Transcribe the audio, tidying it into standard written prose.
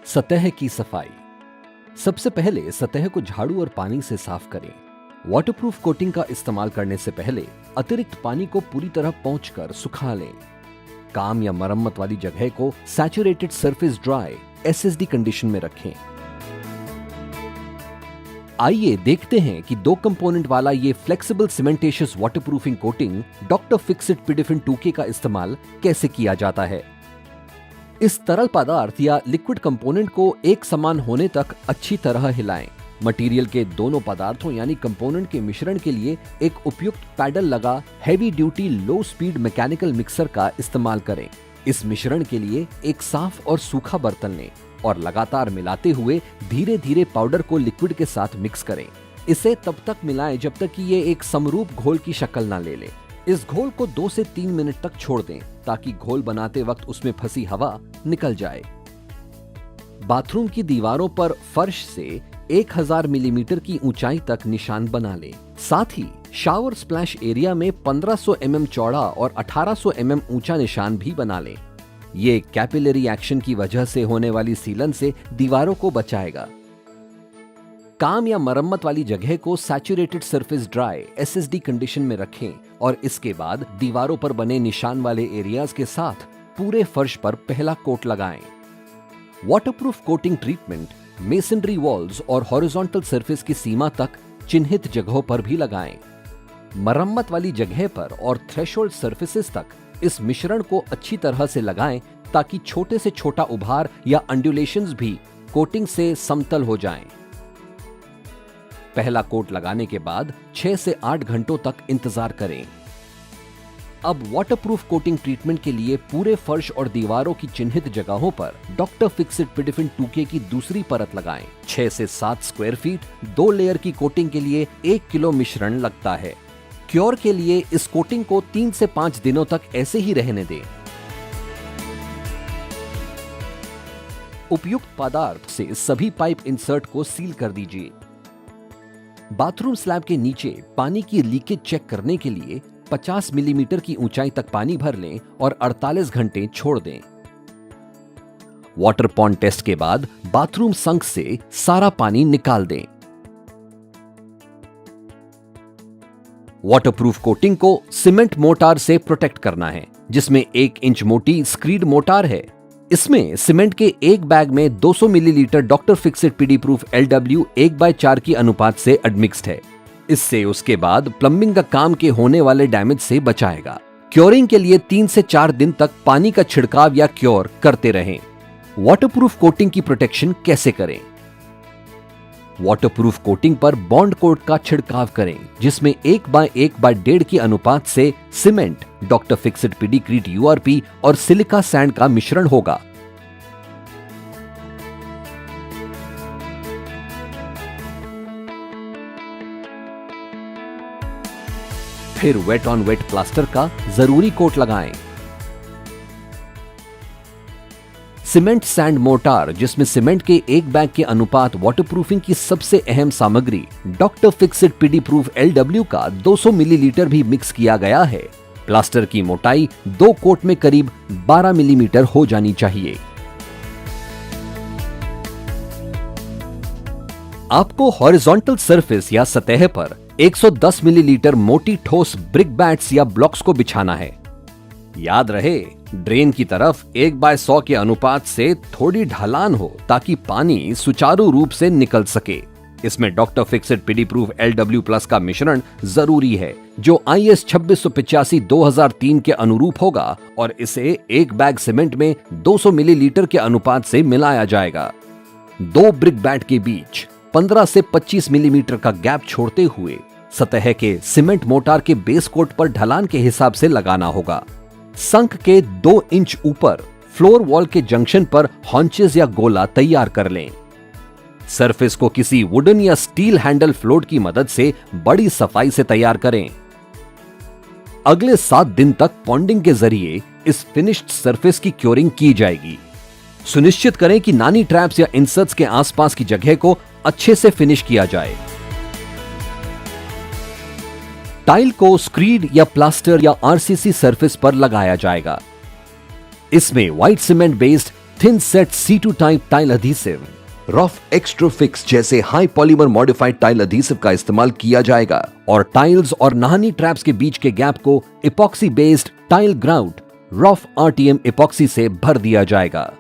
सतह की सफाई। सबसे पहले सतह को झाड़ू और पानी से साफ करें। वाटरप्रूफ कोटिंग का इस्तेमाल करने से पहले अतिरिक्त पानी को पूरी तरह पोंछकर सुखा लें। काम या मरम्मत वाली जगह को saturated surface dry (SSD) condition में रखें। आइए देखते हैं कि 2 कंपोनेंट वाला ये flexible cementitious waterproofing coating doctor Fixit Pidifin 2K का इस्तेमाल कैसे किया जाता है। इस तरल पदार्थ या लिक्विड कंपोनेंट को एक समान होने तक अच्छी तरह हिलाएं। मटेरियल के दोनों पदार्थों यानी कंपोनेंट के मिश्रण के लिए एक उपयुक्त पैडल लगा हैवी ड्यूटी लो स्पीड मैकेनिकल मिक्सर का इस्तेमाल करें। इस मिश्रण के लिए एक साफ और सूखा बर्तन लें और लगातार मिलाते हुए धीरे धीरे पाउडर को लिक्विड के साथ मिक्स करें। इसे तब तक मिलाएं जब तक कि ये एक समरूप घोल की शक्ल ना ले ले। इस घोल को 2 से 3 मिनट तक छोड़ दें ताकि घोल बनाते वक्त उसमें फंसी हवा निकल जाए। बाथरूम की दीवारों पर फर्श से 1000 मिलीमीटर की ऊंचाई तक निशान बना लें। साथ ही शावर स्प्लैश एरिया में 1500 mm चौड़ा और 1800 mm ऊंचा निशान भी बना लें। ये कैपिलरी एक्शन की वजह से होने वाली सीलन से दीवारों को बचाएगा। काम या मरम्मत वाली जगह को saturated surface dry (SSD) condition में रखें और इसके बाद दीवारों पर बने निशान वाले एरियाज के साथ पूरे फर्श पर पहला कोट लगाएं। Waterproof coating treatment masonry walls और हॉरिजॉन्टल सरफेस की सीमा तक चिन्हित जगहों पर भी लगाएं। मरम्मत वाली जगह पर और थ्रेशोल्ड सरफेसेस तक इस मिश्रण को अच्छी तरह से लगाएं ताकि छोटे से छोटा उभार या अंडुलेशंस भी कोटिंग से समतल हो जाएं। पहला कोट लगाने के बाद 6 से 8 घंटों तक इंतजार करें। अब वाटरप्रूफ कोटिंग ट्रीटमेंट के लिए पूरे फर्श और दीवारों की चिन्हित जगहों पर डॉक्टर फिक्सिट पिडिफिन 2K की दूसरी परत लगाएं। 6 से 7 स्क्वायर फीट 2 लेयर की कोटिंग के लिए 1 किलो मिश्रण लगता है। क्योर के लिए इस कोटिंग को 3 से 5 दिनों तक ऐसे ही रहने दें। उपयुक्त पदार्थ से सभी पाइप इंसर्ट को सील कर दीजिए। बाथरूम स्लैब के नीचे पानी की लीकेज चेक करने के लिए 50 मिलीमीटर की ऊंचाई तक पानी भर लें और 48 घंटे छोड़ दें। वाटर पॉन्ड टेस्ट के बाद बाथरूम संक से सारा पानी निकाल दें। वाटरप्रूफ कोटिंग को सीमेंट मोटार से प्रोटेक्ट करना है, जिसमें 1 इंच मोटी स्क्रीड मोटार है। इसमें सीमेंट के एक बैग में 200 मिलीलीटर डॉक्टर फिक्सिट पीडीप्रूफ LW 1/4 की अनुपात से एडमिक्स्ड है। इससे उसके बाद प्लम्बिंग का काम के होने वाले डैमेज से बचाएगा। क्योरिंग के लिए 3 से 4 दिन तक पानी का छिड़काव या क्योर करते रहें। वाटरप्रूफ कोटिंग की प्रोटेक्शन कैसे करें? वाटरप्रूफ कोटिंग पर बॉन्ड कोट का छिड़काव करें, जिसमें 1/1/1.5 की अनुपात से सीमेंट, डॉक्टर फिक्सिट पीडीक्रीट URP और सिलिका सैंड का मिश्रण होगा। फिर वेट ऑन वेट प्लास्टर का जरूरी कोट लगाएं। सीमेंट सैंड मोटार, जिसमें सीमेंट के एक बैग के अनुपात वाटरप्रूफिंग की सबसे अहम सामग्री डॉक्टर फिक्सिट पीडीप्रूफ LW का 200 मिलीलीटर भी मिक्स किया गया है। प्लास्टर की मोटाई 2 कोट में करीब 12 मिलीमीटर हो जानी चाहिए। आपको हॉरिजॉन्टल सरफेस या सतह पर 110 मिलीलीटर मोटी ठोस ब्रिक बैट्स या ब्लॉक्स को बिछाना है। याद रहे, ड्रेन की तरफ 1/100 के अनुपात से थोड़ी ढलान हो ताकि पानी सुचारू रूप से निकल सके। इसमें डॉक्टर फिक्सिट पीडीप्रूफ LW+ का मिश्रण जरूरी है, जो IS 2685/2003 के अनुरूप होगा और इसे एक बैग सीमेंट में 200 मिलीलीटर के अनुपात से मिलाया जाएगा। 2 ब्रिक बैट के बीच 15 से 25 मिलीमीटर का गैप छोड़ते हुए सतह के सीमेंट मोटार के बेस कोट पर ढलान के हिसाब से लगाना होगा। संक के 2 इंच ऊपर फ्लोर वॉल के जंक्शन पर हॉन्चेस या गोला तैयार कर लें। सरफेस को किसी वुडन या स्टील हैंडल फ्लोट की मदद से बड़ी सफाई से तैयार करें। अगले 7 दिन तक पॉन्डिंग के जरिए इस फिनिश्ड सरफेस की क्योरिंग की जाएगी। सुनिश्चित करें कि नानी ट्रैप्स या इंसर्ट्स के आसपास की जगह को अच्छे से फिनिश किया जाए। टाइल को स्क्रीड या प्लास्टर या RCC सरफेस पर लगाया जाएगा। इसमें white cement based thin set C2 type tile adhesive, Roff extra fix जैसे high polymer modified tile adhesive का इस्तेमाल किया जाएगा और टाइल्स और नहानी ट्रैप्स के बीच के गैप को epoxy based tile grout rough RTM epoxy से भर दिया जाएगा।